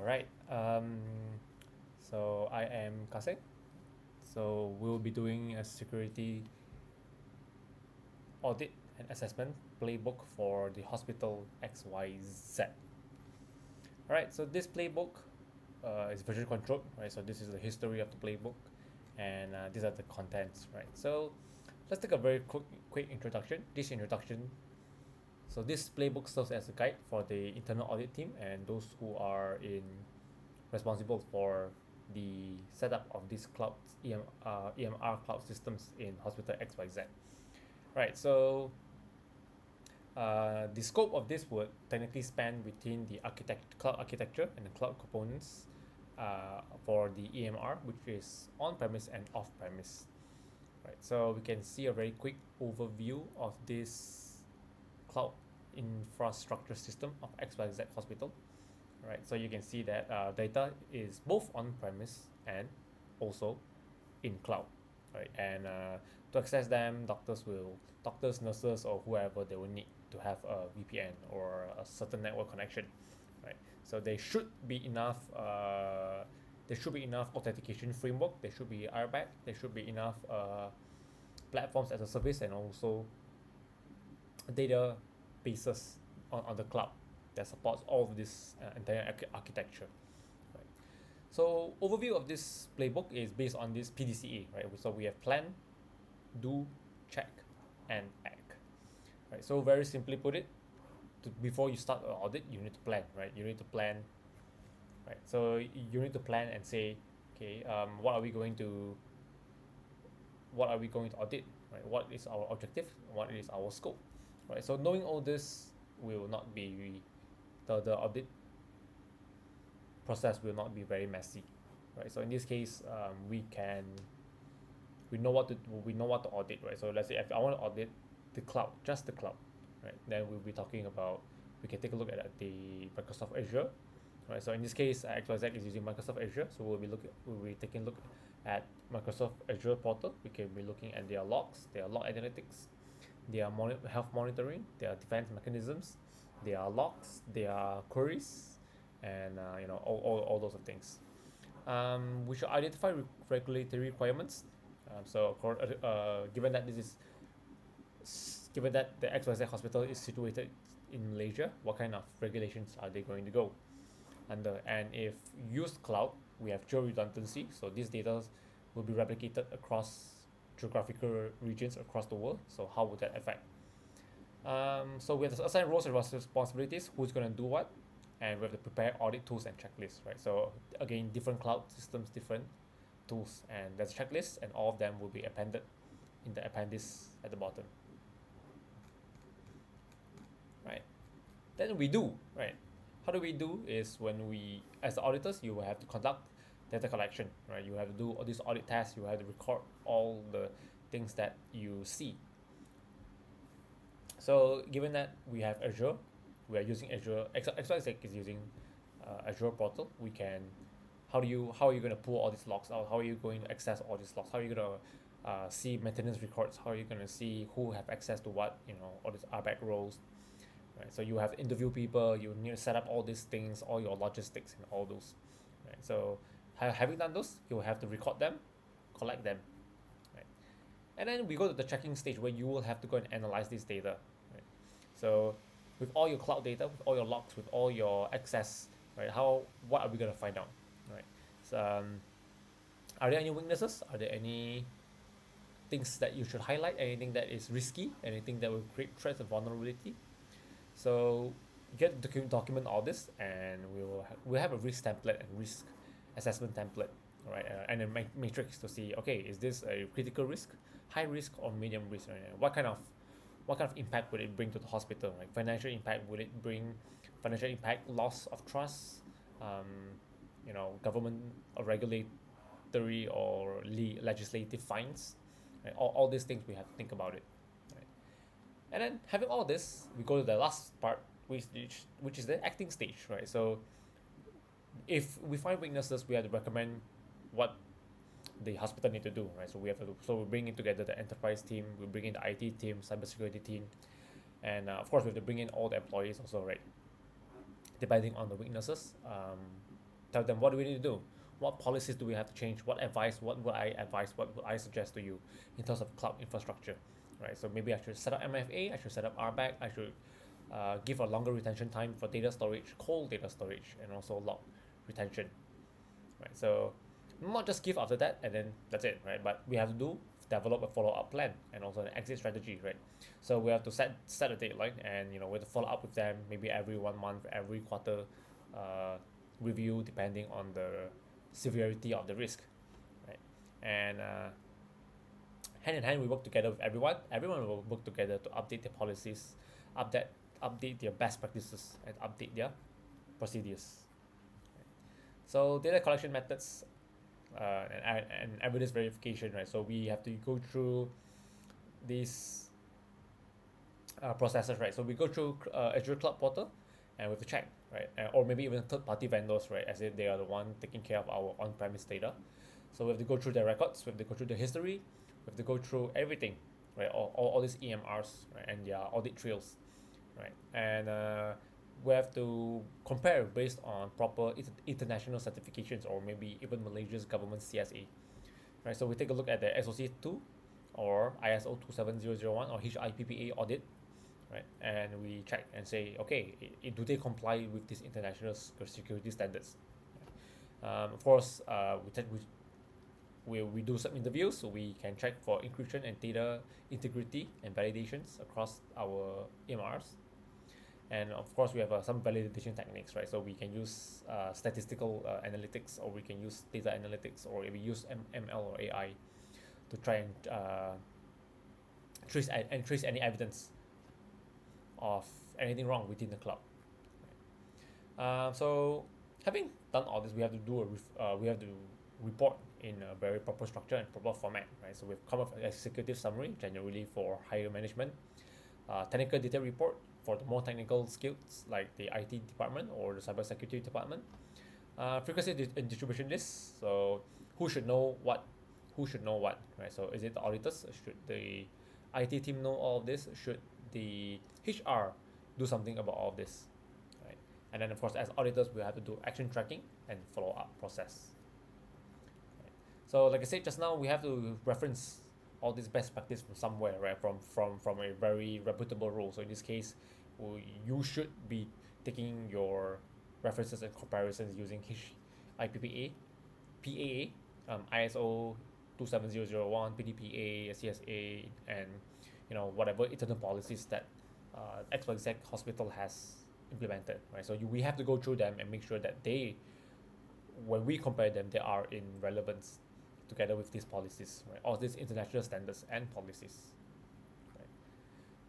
Alright, so I am Kase. So we'll be doing a security audit and assessment playbook for the hospital XYZ. Alright, so this playbook is version controlled, right? So this is the history of the playbook, and these are the contents, right? So let's take a very quick introduction. So this playbook serves as a guide for the internal audit team and those who are responsible for the setup of these EMR cloud systems in Hospital XYZ. Right, so the scope of this would technically span between the cloud architecture and the cloud components for the EMR, which is on-premise and off-premise. Right, so we can see a very quick overview of this cloud infrastructure system of XYZ Hospital. Right, so you can see that data is both on-premise and also in cloud, right? And to access them, doctors, nurses, or whoever, they will need to have a VPN or a certain network connection, right? So there should be enough. There should be enough authentication framework. There should be airbag. There should be enough platforms as a service and also databases on the cloud that supports all of this entire architecture. Right. So overview of this playbook is based on this PDCA, right? So we have plan, do, check, and act. Right. So very simply put it, before you start an audit, you need to plan, right? You need to plan, right? So you need to plan and say, okay, what are we going to audit, right? What is our objective? What is our scope, right? So knowing all this will not be the audit process will not be very messy, right? So in this case, we know what to audit, right? So let's say if I want to audit the cloud, just the cloud, right? Then we'll be talking about, we can take a look at the Microsoft Azure, right? So in this case, XYZ is using Microsoft Azure, so we'll be taking a look at Microsoft Azure portal. We can be looking at their logs, their log analytics, their health monitoring, their defense mechanisms, their logs, their queries, and all those things. We should identify regulatory requirements. Given that the XYZ hospital is situated in Malaysia, what kind of regulations are they going to go under? And if used cloud, we have geo redundancy, so these data will be replicated across geographical regions across the world. So how would that affect? So we have to assign roles and responsibilities, who's going to do what, and we have to prepare audit tools and checklists, right? So again, different cloud systems, different tools, and there's a checklist, and all of them will be appended in the appendix at the bottom, right? Then we do, right? How do we do is when we, as the auditors, you will have to conduct data collection, right? You have to do all these audit tests, you have to record all the things that you see. So given that we have Azure, we are using Azure, XYZ is using Azure portal, we can, how are you going to pull all these logs out? How are you going to access all these logs? How are you going to see maintenance records? How are you going to see who have access to what, all these RBAC roles, right? So you have to interview people, you need to set up all these things, all your logistics and all those, right? So having done those, you will have to record them, collect them, right? And then we go to the checking stage where you will have to go and analyze this data, right? So with all your cloud data, with all your logs, with all your access, right? What are we going to find out, right? So are there any weaknesses? Are there any things that you should highlight? Anything that is risky? Anything that will create threats and vulnerability? So you get to document all this, and we'll have a risk template and risk assessment template, right? And a matrix to see, okay, is this a critical risk, high risk, or medium risk? Right? What kind of impact would it bring to the hospital? Right? Financial impact, would it bring financial impact, loss of trust, government or regulatory or legislative fines, right? All these things we have to think about it, right? And then having all this, we go to the last part, which is the acting stage, right? So if we find weaknesses, we have to recommend what the hospital need to do, right? So we bring in together the enterprise team, we bring in the IT team, cybersecurity team, and of course we have to bring in all the employees also, right? Depending on the weaknesses, tell them what do we need to do, what policies do we have to change, what advice, what would I advise, what would I suggest to you in terms of cloud infrastructure, right? So maybe I should set up MFA, I should set up RBAC, I should give a longer retention time for data storage, cold data storage, and also log retention, right? So not just give after that and then that's it, right? But we have to develop a follow-up plan and also an exit strategy, right? So we have to set a deadline, and we have to follow up with them maybe every 1 month, every quarter, review depending on the severity of the risk, right? And hand in hand, we work together with everyone. Everyone will work together to update their policies, update their best practices, and update their procedures. So data collection methods, and evidence verification, right? So we have to go through these processes, right? So we go through Azure Cloud Portal, and we have to check, right? Or maybe even third-party vendors, right? As if they are the one taking care of our on-premise data. So we have to go through their records, we have to go through the history, we have to go through everything, right? All these EMRs, right? And their audit trails, right? And we have to compare based on proper international certifications, or maybe even Malaysia's government CSA, right? So we take a look at the SOC 2 or ISO 27001 or HIPPA audit, right? And we check and say, okay, do they comply with these international security standards? Of course, we do some interviews, so we can check for encryption and data integrity and validations across our EMRs. And of course, we have some validation techniques, right? So we can use statistical analytics, or we can use data analytics, or we use ML or AI to try and trace any evidence of anything wrong within the cloud. So having done all this, we have to we have to report in a very proper structure and proper format, right? So we've come up with an executive summary, generally for higher management, technical detail report for the more technical skills like the IT department or the cybersecurity department, frequency and distribution lists. So who should know what, right? So is it the auditors? Should the IT team know all of this? Should the HR do something about all of this, right? And then of course, as auditors, we have to do action tracking and follow-up process. Right? So like I said just now, we have to reference all this best practice from somewhere, right? From a very reputable role. So in this case, you should be taking your references and comparisons using IPPA, PAA, ISO 27001, PDPA, CSA, and whatever internal policies that XYZ hospital has implemented, right? So we have to go through them and make sure that when we compare them, they are in relevance together with these policies, right? All these international standards and policies, right?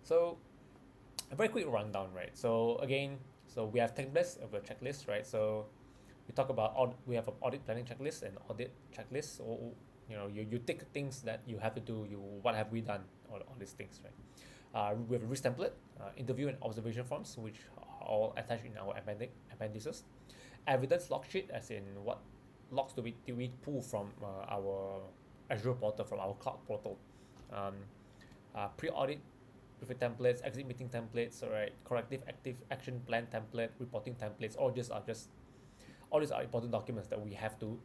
So a very quick rundown, right? So again, we have templates of a checklist, right? So we talk about we have an audit planning checklist and audit checklist. Or you take things that you have to do. What have we done? All these things, right? We have a risk template, interview and observation forms, which are all attached in our appendices. Evidence log sheet, as in what logs do we pull from our Azure portal, from our cloud portal. Pre-audit with templates, exit meeting templates, all right, corrective active action plan template, reporting templates. All these are important documents that we have to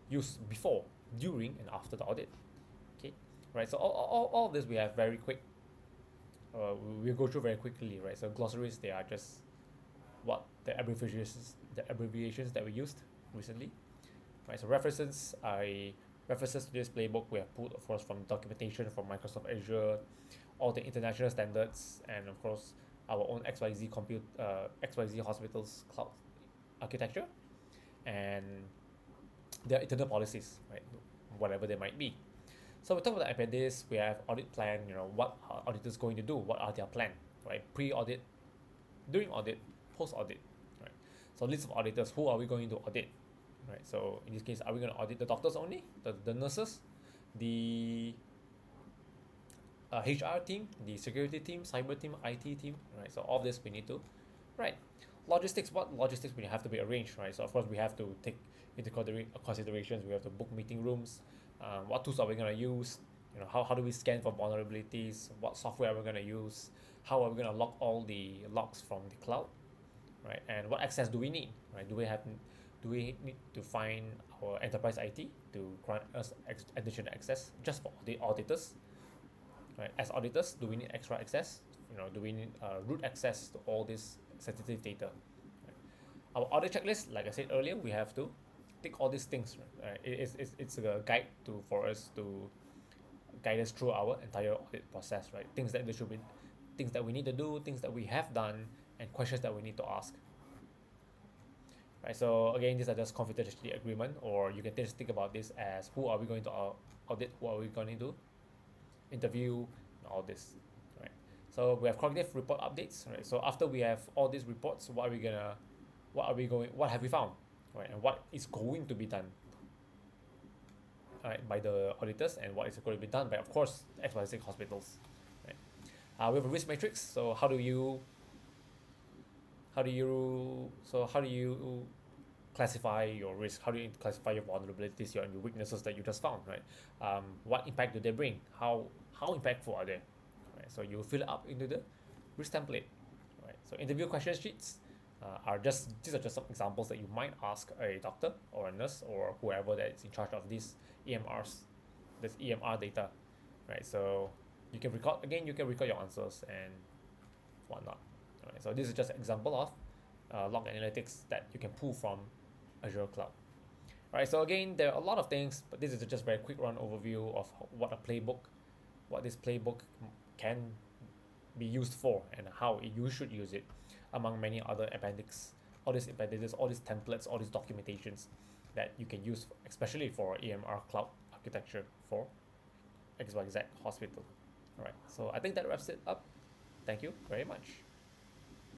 use before, during, and after the audit. Okay, right. So all of this we have very quick. We'll go through very quickly, right? So glossaries, they are just what the abbreviations that we used recently, right? So references to this playbook we have put, of course, from documentation from Microsoft Azure, all the international standards, and of course our own XYZ hospitals cloud architecture, and their internal policies, right? Whatever they might be. So we talk about the appendix. We have audit plan. What are auditors going to do? What are their plan, right? Pre-audit, during audit, post-audit, right? So list of auditors. Who are we going to audit, right? So in this case, are we going to audit the doctors only, the nurses, the HR team, the security team, cyber team, IT team, right? So all this we need to, right? Logistics. What logistics we have to be arranged, right? So of course we have to take into considerations. We have to book meeting rooms. What tools are we going to use? How do we scan for vulnerabilities? What software are we going to use? How are we going to log all the logs from the cloud, right? And what access do we need, right? Do we need to find our enterprise IT to grant us additional access just for the auditors? Right? As auditors, do we need extra access? Do we need root access to all this sensitive data? Right? Our audit checklist, like I said earlier, we have to tick all these things. Right? It's a guide for us to guide us through our entire audit process. Right? Things that we need to do, things that we have done, and questions that we need to ask. Right? So again, these are just confidentiality agreement, or you can just think about this as who are we going to audit, what are we going to do, interview, and all this. Right? So we have cognitive report updates. Right? So after we have all these reports, what have we found? Right? And what is going to be done? Right, by the auditors, and what is going to be done by, of course, XYZ hospitals. Right? We have a risk matrix. So how do you classify your risk? How do you classify your vulnerabilities, your weaknesses that you just found? Right? What impact do they bring? How impactful are they? Right? So you fill it up into the risk template. Right? So interview question sheets these are just some examples that you might ask a doctor or a nurse or whoever that is in charge of these EMRs, this EMR data. Right? So you can record your answers and whatnot. Right? So this is just an example of log analytics that you can pull from Azure Cloud. Right? So again, there are a lot of things, but this is just a very quick run overview of what this playbook can be used for and how you should use it, among many other all these appendices, all these templates, all these documentations that you can use, especially for EMR cloud architecture for XYZ hospital. All right, so I think that wraps it up. Thank you very much.